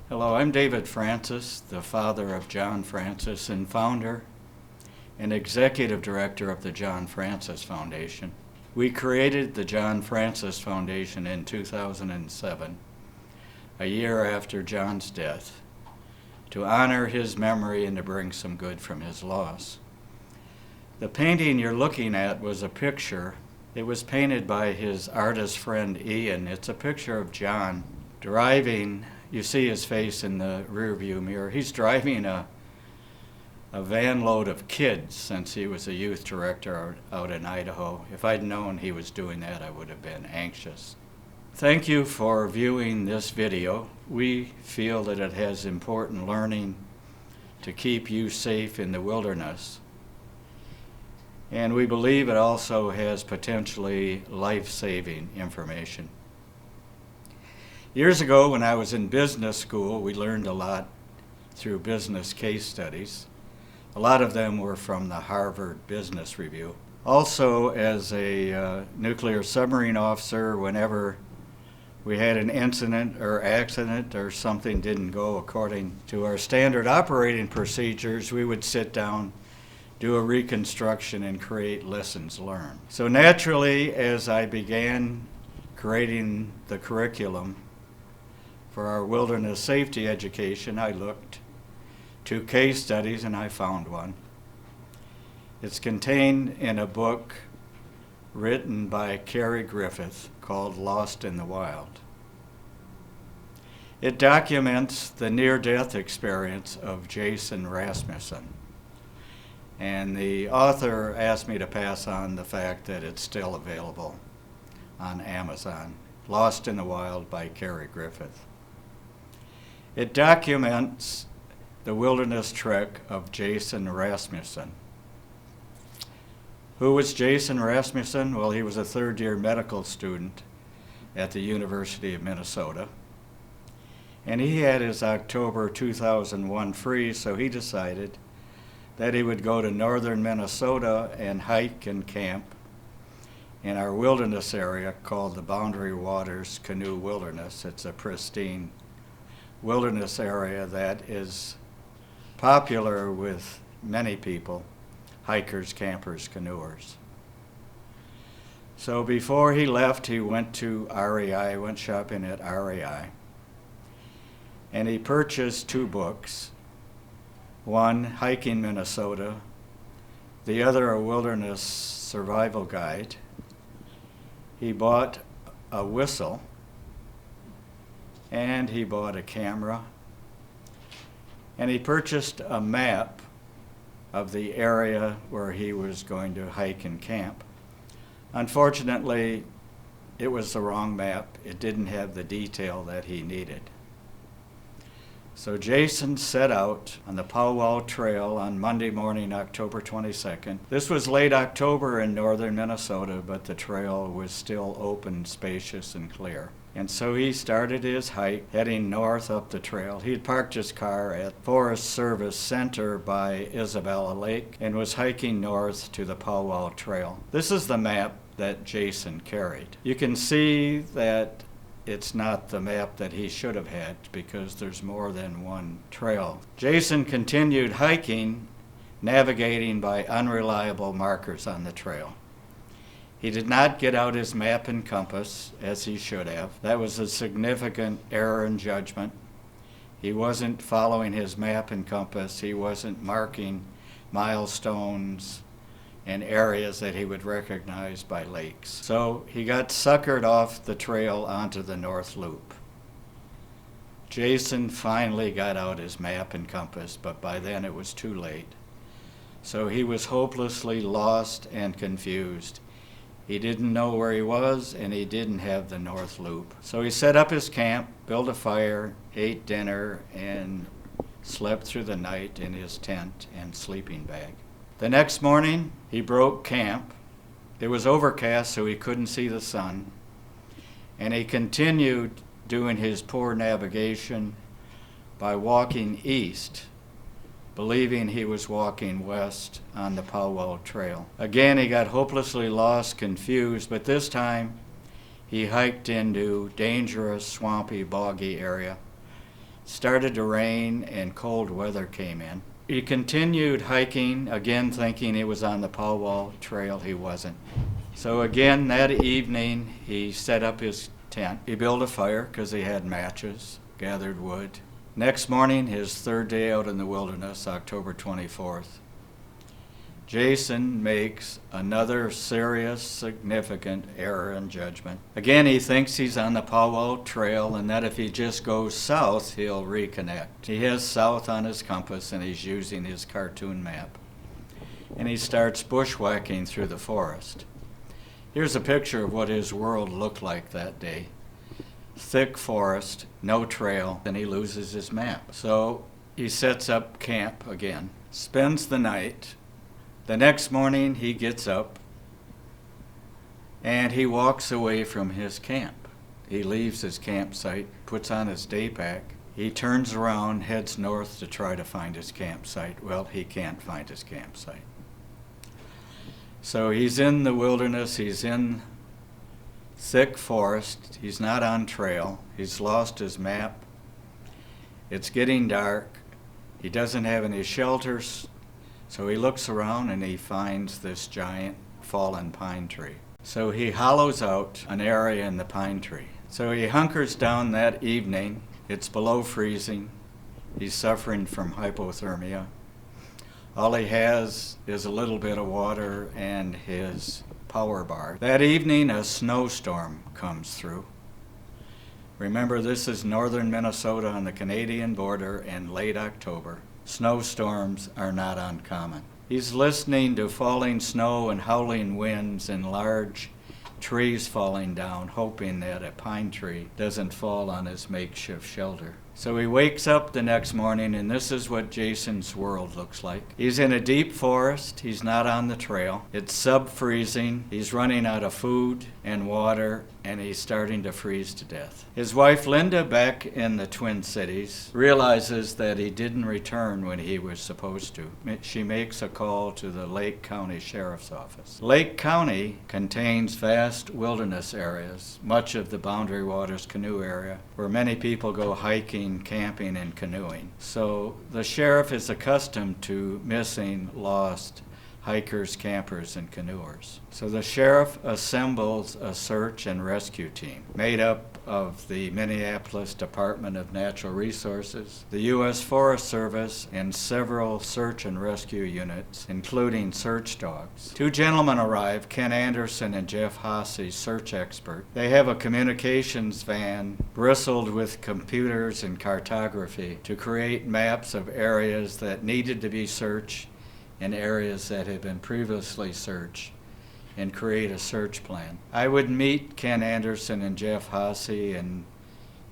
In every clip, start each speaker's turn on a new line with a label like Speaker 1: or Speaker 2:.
Speaker 1: Hello, I'm David Francis, the father of John Francis and founder and executive director of the John Francis Foundation. We created the John Francis Foundation in 2007, a year after John's death, to honor his memory and to bring some good from his loss. The painting you're looking at was a picture. It was painted by his artist friend Ian. It's a picture of John driving. You see his face in the rearview mirror. He's driving a van load of kids since he was a youth director out in Idaho. If I'd known he was doing that, I would have been anxious. Thank you for viewing this video. We feel that it has important learning to keep you safe in the wilderness. And we believe it also has potentially life-saving information. Years ago, when I was in business school, we learned a lot through business case studies. A lot of them were from the Harvard Business Review. Also, as a nuclear submarine officer, whenever we had an incident or accident or something didn't go according to our standard operating procedures, we would sit down, do a reconstruction, and create lessons learned. So naturally, as I began creating the curriculum for our wilderness safety education, I looked to case studies and I found one. It's contained in a book written by Cary Griffith called Lost in the Wild. It documents the near-death experience of Jason Rasmussen. And the author asked me to pass on the fact that it's still available on Amazon. Lost in the Wild by Cary Griffith. It documents the wilderness trek of Jason Rasmussen. Who was Jason Rasmussen? Well, he was a third-year medical student at the University of Minnesota. And he had his October 2001 free, so he decided that he would go to northern Minnesota and hike and camp in our wilderness area called the Boundary Waters Canoe Wilderness. It's a pristine wilderness area that is popular with many people, hikers, campers, canoers. So before he left, he went to REI, went shopping at REI, and he purchased two books, one, Hiking Minnesota, the other, a wilderness survival guide. He bought a whistle, and he bought a camera, and he purchased a map of the area where he was going to hike and camp. Unfortunately, it was the wrong map. It didn't have the detail that he needed. So Jason set out on the Powwow Trail on Monday morning, October 22nd. This was late October in northern Minnesota, but the trail was still open, spacious, and clear. And so he started his hike, heading north up the trail. He had parked his car at Forest Service Center by Isabella Lake and was hiking north to the Powwow Trail. This is the map that Jason carried. You can see that it's not the map that he should have had because there's more than one trail. Jason continued hiking, navigating by unreliable markers on the trail. He did not get out his map and compass as he should have. That was a significant error in judgment. He wasn't following his map and compass. He wasn't marking milestones and areas that he would recognize by lakes. So he got suckered off the trail onto the North Loop. Jason finally got out his map and compass, but by then it was too late. So he was hopelessly lost and confused. He didn't know where he was, and he didn't have the North Loop. So he set up his camp, built a fire, ate dinner, and slept through the night in his tent and sleeping bag. The next morning, he broke camp. It was overcast, so he couldn't see the sun. And he continued doing his poor navigation by walking east, believing he was walking west on the Powwow Trail. Again, he got hopelessly lost, confused, but this time he hiked into dangerous, swampy, boggy area Started to rain and cold weather came in. He continued hiking, again thinking he was on the Powwow Trail. He wasn't. So again that evening he set up his tent. He built a fire because he had matches, gathered wood. Next morning, his third day out in the wilderness, October 24th, Jason makes another serious, significant error in judgment. Again, he thinks he's on the Powwow Trail and that if he just goes south, he'll reconnect. He has south on his compass and he's using his cartoon map. And he starts bushwhacking through the forest. Here's a picture of what his world looked like that day. Thick forest, no trail, and he loses his map. So he sets up camp again, spends the night. The next morning he gets up and he walks away from his camp. He leaves his campsite, puts on his day pack. He turns around, heads north to try to find his campsite. Well, he can't find his campsite. So he's in the wilderness, he's in thick forest, he's not on trail, he's lost his map. It's getting dark, he doesn't have any shelters. So he looks around and he finds this giant fallen pine tree. So he hollows out an area in the pine tree. So he hunkers down that evening. It's below freezing. He's suffering from hypothermia. All he has is a little bit of water and his power bar. That evening, a snowstorm comes through. Remember, this is northern Minnesota on the Canadian border in late October. Snowstorms are not uncommon. He's listening to falling snow and howling winds and large trees falling down, hoping that a pine tree doesn't fall on his makeshift shelter. So he wakes up the next morning, and this is what Jason's world looks like. He's in a deep forest. He's not on the trail. It's sub-freezing. He's running out of food and water, and he's starting to freeze to death. His wife, Linda, back in the Twin Cities, realizes that he didn't return when he was supposed to. She makes a call to the Lake County Sheriff's Office. Lake County contains vast wilderness areas, much of the Boundary Waters canoe area, where many people go hiking, camping, and canoeing. So the sheriff is accustomed to missing, lost hikers, campers, and canoers. So the sheriff assembles a search and rescue team made up of the Minneapolis Department of Natural Resources, the U.S. Forest Service, and several search and rescue units, including search dogs. Two gentlemen arrive, Ken Anderson and Jeff Haase, search expert. They have a communications van bristled with computers and cartography to create maps of areas that needed to be searched and areas that had been previously searched, and create a search plan. I would meet Ken Anderson and Jeff Haase in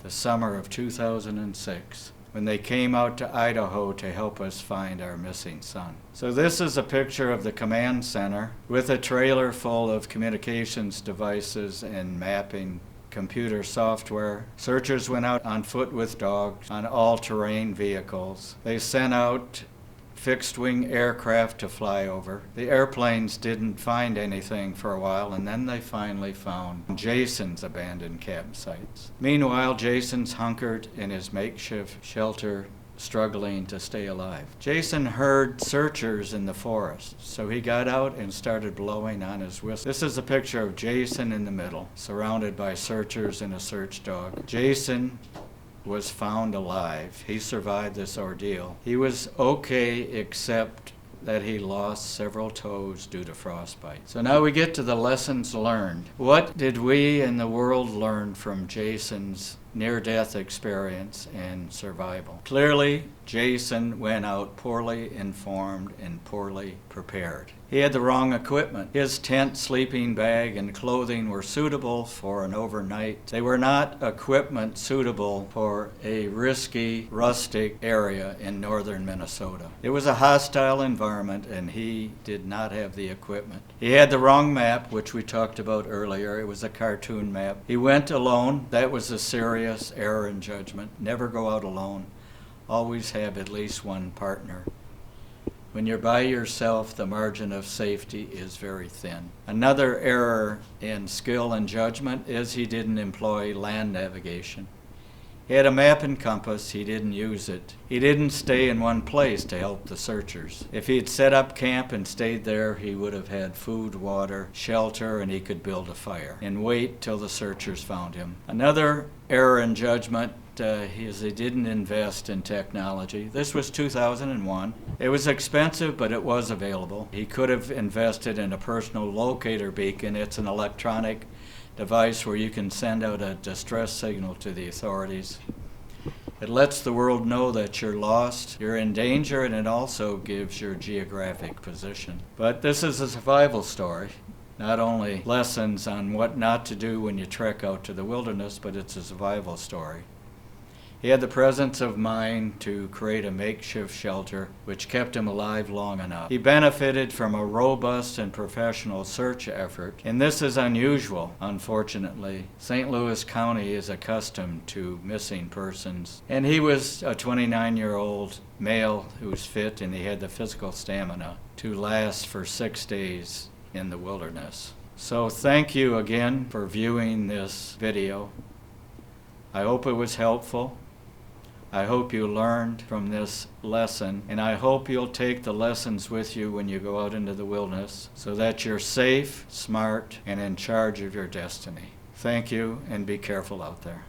Speaker 1: the summer of 2006 when they came out to Idaho to help us find our missing son. So this is a picture of the command center with a trailer full of communications devices and mapping computer software. Searchers went out on foot with dogs on all-terrain vehicles. They sent out fixed-wing aircraft to fly over. The airplanes didn't find anything for a while, and then they finally found Jason's abandoned campsites. Meanwhile, Jason's hunkered in his makeshift shelter, struggling to stay alive. Jason heard searchers in the forest, so he got out and started blowing on his whistle. This is a picture of Jason in the middle, surrounded by searchers and a search dog. Jason was found alive. He survived this ordeal. He was okay, except that he lost several toes due to frostbite. So now we get to the lessons learned. What did we in the world learn from Jason's near-death experience and survival? Clearly, Jason went out poorly informed and poorly prepared. He had the wrong equipment. His tent, sleeping bag, and clothing were suitable for an overnight. They were not equipment suitable for a risky, rustic area in northern Minnesota. It was a hostile environment, and he did not have the equipment. He had the wrong map, which we talked about earlier. It was a cartoon map. He went alone. That was a serious error in judgment. Never go out alone. Always have at least one partner. When you're by yourself, the margin of safety is very thin. Another error in skill and judgment is he didn't employ land navigation. He had a map and compass. He didn't use it. He didn't stay in one place to help the searchers. If he had set up camp and stayed there, he would have had food, water, shelter, and he could build a fire and wait till the searchers found him. Another error in judgment is he didn't invest in technology. This was 2001. It was expensive, but it was available. He could have invested in a personal locator beacon. It's an electronic device where you can send out a distress signal to the authorities. It lets the world know that you're lost, you're in danger, and it also gives your geographic position. But this is a survival story. Not only lessons on what not to do when you trek out to the wilderness, but it's a survival story. He had the presence of mind to create a makeshift shelter which kept him alive long enough. He benefited from a robust and professional search effort, and this is unusual, unfortunately. St. Louis County is accustomed to missing persons, and he was a 29-year-old male who was fit, and he had the physical stamina to last for 6 days in the wilderness. So thank you again for viewing this video. I hope it was helpful. I hope you learned from this lesson, and I hope you'll take the lessons with you when you go out into the wilderness so that you're safe, smart, and in charge of your destiny. Thank you, and be careful out there.